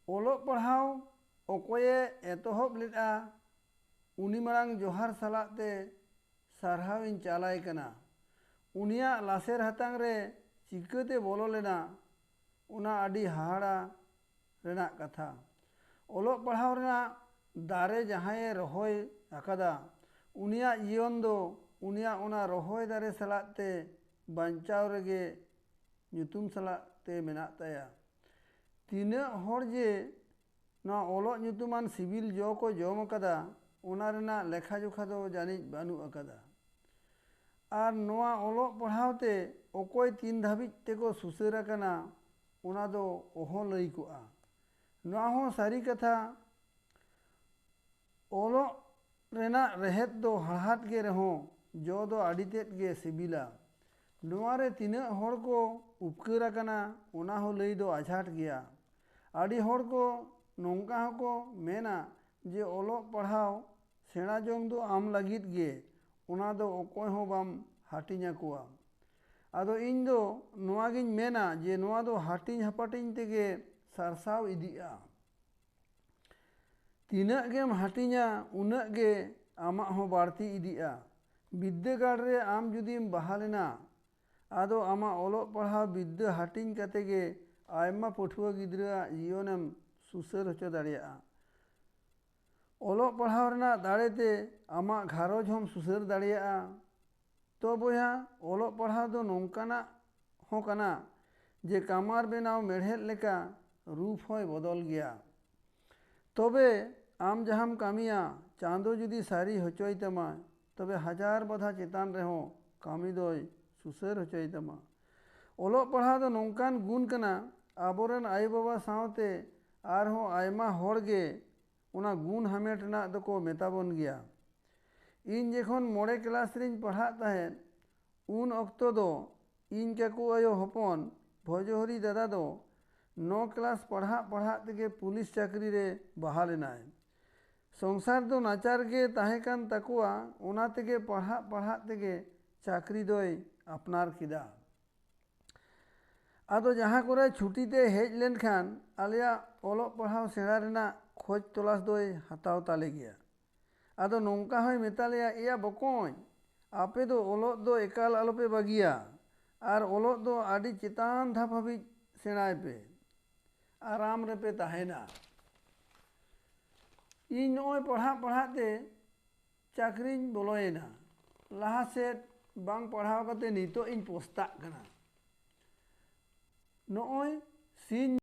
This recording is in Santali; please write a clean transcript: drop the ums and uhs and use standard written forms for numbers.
ᱚᱞᱚᱜ ᱯᱟᱲᱦᱟᱣ ᱚᱠᱚᱭᱮ ᱮᱛᱚᱦᱚᱵ ᱞᱮᱫᱼᱟ ᱩᱱᱤ ᱢᱟᱲᱟᱝ ᱡᱚᱦᱟᱨ ᱥᱟᱞᱟᱜ ᱛᱮ ᱥᱟᱨᱦᱟᱣ ᱤᱧ ᱪᱟᱞᱟᱭ ᱠᱟᱱᱟ। ᱩᱱᱤᱭᱟᱜ ᱞᱟᱥᱮᱨ ᱦᱟᱛᱟᱝ ᱨᱮ ᱪᱤᱠᱟᱹᱛᱮ ᱵᱚᱞᱚ ᱞᱮᱱᱟ ᱚᱱᱟ ᱟᱹᱰि ᱦᱟᱦᱟᱲᱟ ᱨᱮᱱᱟᱜ ᱠᱟᱛᱷᱟ। ᱚᱞᱚᱜ ᱯᱟᱲᱦᱟᱣ ᱨᱮᱱᱟᱜ ᱫᱟᱨᱮ ᱡᱟᱦᱟᱸᱭᱮ ᱨᱚᱦᱚᱭ ᱟᱠᱟᱫᱟ ᱩᱱᱤᱭᱟᱜ ᱡᱤᱭᱚᱱ ᱫᱚ ᱩᱱᱤᱭᱟᱜ ᱚᱱᱟ ᱨᱚᱦᱚᱭ ᱫᱟᱨᱮ ᱥᱟᱞᱟᱜ ᱛᱮ ᱵᱟᱧᱪᱟᱣ ᱨᱮᱜᱮ ᱧᱩᱛᱩᱢ ᱥᱟᱞᱟᱜ ᱛᱮ ᱢᱮᱱᱟᱜ ᱛᱟᱭᱟ। ᱛᱤᱱᱟᱹᱜ ᱦᱚᱲ ᱡᱮ ᱱᱚᱣᱟ ᱚᱞᱚᱜ ᱧᱩᱛᱩᱢᱟᱱ ᱥᱤᱵᱤᱞ ᱡᱚ ᱠᱚ ᱡᱚᱢ ᱟᱠᱟᱫᱟ ᱚᱱᱟ ᱨᱮᱱᱟᱜ ᱞᱮᱠᱷᱟ ᱡᱚᱠᱷᱟ ᱫᱚ ᱡᱟᱹᱱᱤᱡ ᱵᱟᱹᱱᱩᱜ ᱟᱠᱟᱫᱟ। ᱟᱨ ᱱᱚᱣᱟ ᱚᱞᱚᱜ ᱯᱟᱲᱦᱟᱣ ᱛᱮ ᱚᱠᱚᱭ ᱛᱤᱱ ᱫᱷᱟᱹᱵᱤᱡ ᱛᱮᱠᱚ ᱥᱩᱥᱟᱹᱨ ᱟᱠᱟᱱᱟ ᱚᱱᱟ ᱫᱚ ᱚᱦᱚ ᱞᱟᱹᱭ ᱠᱚᱜᱼᱟ। ᱱᱚᱣᱟ ᱦᱚᱸ ᱥᱟᱹᱨᱤ ᱠᱟᱛᱷᱟ ᱚᱞᱚᱜ ᱨᱮᱱᱟᱜ ᱨᱮᱦᱮᱫ ᱫᱚ ᱦᱟᱲᱦᱟᱫ ᱜᱮ ᱨᱮᱦᱚᱸ ᱡᱚ ᱫᱚ ᱟᱹᱰᱤ ᱛᱮᱫ ᱜᱮ ᱥᱤᱵᱤᱞᱟ। ᱱᱚᱣᱟ ᱨᱮ ᱛᱤᱱᱟᱹᱜ ᱦᱚᱲ ᱠᱚ ᱩᱯᱠᱟᱹᱨ ᱟᱠᱟᱱᱟ ᱚᱱᱟ ᱦᱚᱸ ᱞᱟᱹᱭ ᱫᱚ ᱟᱡᱷᱟᱴ ᱜᱮᱭᱟ। ᱟᱹᱰᱤ ᱦᱚᱲ ᱠᱚ ᱱᱚᱝᱠᱟ ᱦᱚᱸᱠᱚ ᱢᱮᱱᱟ ᱡᱮ ᱚᱞᱚᱜ ᱯᱟᱲᱦᱟᱣ ᱥᱮᱬᱟ ᱡᱚᱝ ᱫᱚ ᱟᱢ ᱞᱟᱹᱜᱤᱫ ᱜᱮ ᱚᱱᱟ ᱫᱚ ᱚᱠᱚᱭ ᱦᱚᱸ ᱵᱟᱢ ᱦᱟᱹᱴᱤᱧ ᱟᱠᱚᱣᱟ। ᱟᱫᱚ ᱤᱧ ᱫᱚ ᱱᱚᱣᱟᱜᱤᱧ ᱢᱮᱱᱟ ᱡᱮ ᱱᱚᱣᱟ ᱫᱚ ᱦᱟᱹᱴᱤᱧ ᱦᱟᱯᱟᱴᱤᱧ ᱛᱮᱜᱮ ᱥᱟᱨᱥᱟᱣ ᱤᱫᱤᱜᱼᱟ। ᱛᱤᱱᱟᱹᱜ ᱜᱮᱢ ᱦᱟᱹᱴᱤᱧᱟ ᱩᱱᱟᱹᱜ ᱜᱮ ᱟᱢᱟᱜ ᱦᱚᱸ ᱵᱟᱹᱲᱛᱤ ᱤᱫᱤᱜᱼᱟ। ᱵᱤᱫᱽᱫᱟᱹᱜᱟᱲ ᱨᱮ ᱟᱢ ᱡᱩᱫᱤᱢ ᱵᱟᱦᱟᱞ ᱮᱱᱟ ᱟᱫᱚ ᱟᱢᱟᱜ ᱚᱞᱚᱜ ᱯᱟᱲᱦᱟᱣ ᱵᱤᱫᱽᱫᱟᱹ ᱦᱟᱹᱴᱤᱧ ᱠᱟᱛᱮ ᱜᱮ ᱟᱭᱢᱟ ᱯᱟᱹᱴᱷᱩᱣᱟᱹ ᱜᱤᱫᱽᱨᱟᱹᱣᱟᱜ ᱡᱤᱭᱚᱱᱮᱢ ᱥᱩᱥᱟᱹᱨ ᱦᱚᱪᱚ ᱫᱟᱲᱮᱭᱟᱜᱼᱟ। ᱚᱞᱚᱜ ᱯᱟᱲᱦᱟᱣ ᱨᱮᱱᱟᱜ ᱫᱟᱲᱮᱛᱮ ᱟᱢᱟᱜ ᱜᱷᱟᱨᱚᱸᱡᱽ ᱦᱚᱢ ᱥᱩᱥᱟᱹᱨ ᱫᱟᱲᱮᱭᱟᱜᱼᱟ। ᱛᱚ ᱵᱚᱭᱦᱟ ᱚᱞᱚᱜ ᱯᱟᱲᱦᱟᱣ ᱫᱚ ᱱᱚᱝᱠᱟᱱᱟᱜ ᱦᱚᱸ ᱠᱟᱱᱟ ᱡᱮ ᱠᱟᱢᱟᱨ ᱵᱮᱱᱟᱣ ᱢᱮᱲᱦᱮᱫ ᱞᱮᱠᱟ ᱨᱩᱯ ᱦᱚᱸᱭ ᱵᱚᱫᱚᱞ ᱜᱮᱭᱟ। ᱛᱚᱵᱮ ᱟᱢ ᱡᱟᱦᱟᱸᱢ ᱠᱟᱹᱢᱤᱭᱟ ᱪᱟᱸᱫᱳ ᱡᱩᱫᱤ ᱥᱟᱹᱨᱤ ᱦᱚᱪᱚᱭ ᱛᱟᱢᱟ ᱛᱚᱵᱮ ᱦᱟᱡᱟᱨ ᱵᱟᱫᱷᱟ ᱪᱮᱛᱟᱱ ᱨᱮᱦᱚᱸ ᱠᱟᱹᱢᱤ ᱫᱚᱭ ᱥᱩᱥᱟᱹᱨ ᱦᱚᱪᱚᱭ ᱛᱟᱢᱟ। ᱚᱞᱚᱜ ᱯᱟᱲᱦᱟᱣ ᱫᱚ ᱱᱚᱝᱠᱟᱱ ᱜᱩᱱ ᱠᱟᱱᱟ ᱟᱵᱚᱨᱮᱱ ᱟᱭᱳᱼᱵᱟᱵᱟ ᱥᱟᱶᱛᱮ ᱟᱨᱦᱚᱸ ᱟᱭᱢᱟ ᱦᱚᱲ ᱜᱮ ᱚᱱᱟ ᱜᱩᱱ ᱦᱟᱢᱮᱴ ᱨᱮᱱᱟᱜ ᱫᱚᱠᱚ ᱢᱮᱛᱟᱵᱚᱱ ᱜᱮᱭᱟ। ᱤᱧ ᱡᱚᱠᱷᱚᱱ 5 ᱠᱞᱟᱥ ᱨᱤᱧ ᱯᱟᱲᱦᱟᱜ ᱛᱟᱦᱮᱸᱫ ᱩᱱ ᱚᱠᱛᱚ ᱫᱚ ᱤᱧ ᱠᱟᱠᱩ ᱟᱭᱳ ᱦᱚᱯᱚᱱ ᱵᱷᱚᱡᱚᱦᱚᱨᱤ ᱫᱟᱫᱟ ᱫᱚ 9 ᱠᱞᱟᱥ ᱯᱟᱲᱦᱟᱜ ᱛᱮᱜᱮ ᱯᱩᱞᱤᱥ ᱪᱟᱹᱠᱨᱤ ᱨᱮ ᱵᱟᱦᱟᱞ ᱮᱱᱟᱭ। ᱥᱚᱝᱥᱟᱨ ᱫᱚ ᱱᱟᱪᱟᱨ ᱜᱮ ᱛᱟᱦᱮᱸ ᱠᱟᱱ ᱛᱟᱠᱚᱣᱟ ᱚᱱᱟ ᱛᱮᱜᱮ ᱯᱟᱲᱦᱟᱜ ᱛᱮᱜᱮ ᱪᱟᱹᱠᱨᱤ ᱫᱚᱭ ᱟᱯᱱᱟᱨ ᱠᱮᱫᱟ। ᱟᱫᱚ ᱡᱟᱦᱟᱸ ᱠᱚᱨᱮ ᱪᱷᱩᱴᱤ ᱛᱮ ᱦᱮᱡ ᱞᱮᱱᱠᱷᱟᱱ ᱟᱞᱮᱭᱟᱜ ᱚᱞᱚᱜ ᱯᱟᱲᱦᱟᱣ ᱥᱮᱬᱟ ᱨᱮᱱᱟᱜ ᱠᱷᱚᱡᱽ ᱛᱚᱞᱟᱥ ᱫᱚᱭ ᱦᱟᱛᱟᱣ ᱛᱟᱞᱮ ᱜᱮᱭᱟ। ᱟᱫᱚ ᱱᱚᱝᱠᱟ ᱦᱚᱸᱭ ᱢᱮᱛᱟ ᱞᱮᱭᱟ ᱮᱭᱟ ᱵᱚᱠᱚᱧ ᱟᱯᱮ ᱫᱚ ᱚᱞᱚᱜ ᱫᱚ ᱮᱠᱟᱞ ᱟᱞᱚᱯᱮ ᱵᱟᱹᱜᱤᱭᱟ ᱟᱨ ᱚᱞᱚᱜ ᱫᱚ ᱟᱹᱰᱤ ᱪᱮᱛᱟᱱ ᱫᱷᱟᱯ ᱦᱟᱹᱵᱤᱡ ᱥᱮᱬᱟᱭ ᱯᱮ ᱟᱨᱟᱢ ᱨᱮᱯᱮ ᱛᱟᱦᱮᱱᱟ। ᱤᱧ ᱱᱚᱜᱼᱚᱭ ᱯᱟᱲᱦᱟᱜ ᱛᱮ ᱪᱟᱹᱠᱨᱤᱧ ᱵᱚᱞᱚᱭᱮᱱᱟ। ᱞᱟᱦᱟ ᱥᱮᱫ ᱵᱟᱝ ᱯᱟᱲᱦᱟᱣ ᱠᱟᱛᱮ ᱱᱤᱛᱚᱜ ᱤᱧ ᱯᱚᱥᱛᱟᱜ ᱠᱟᱱᱟ। ᱱᱚᱜᱼᱚᱭ ᱥᱤᱧ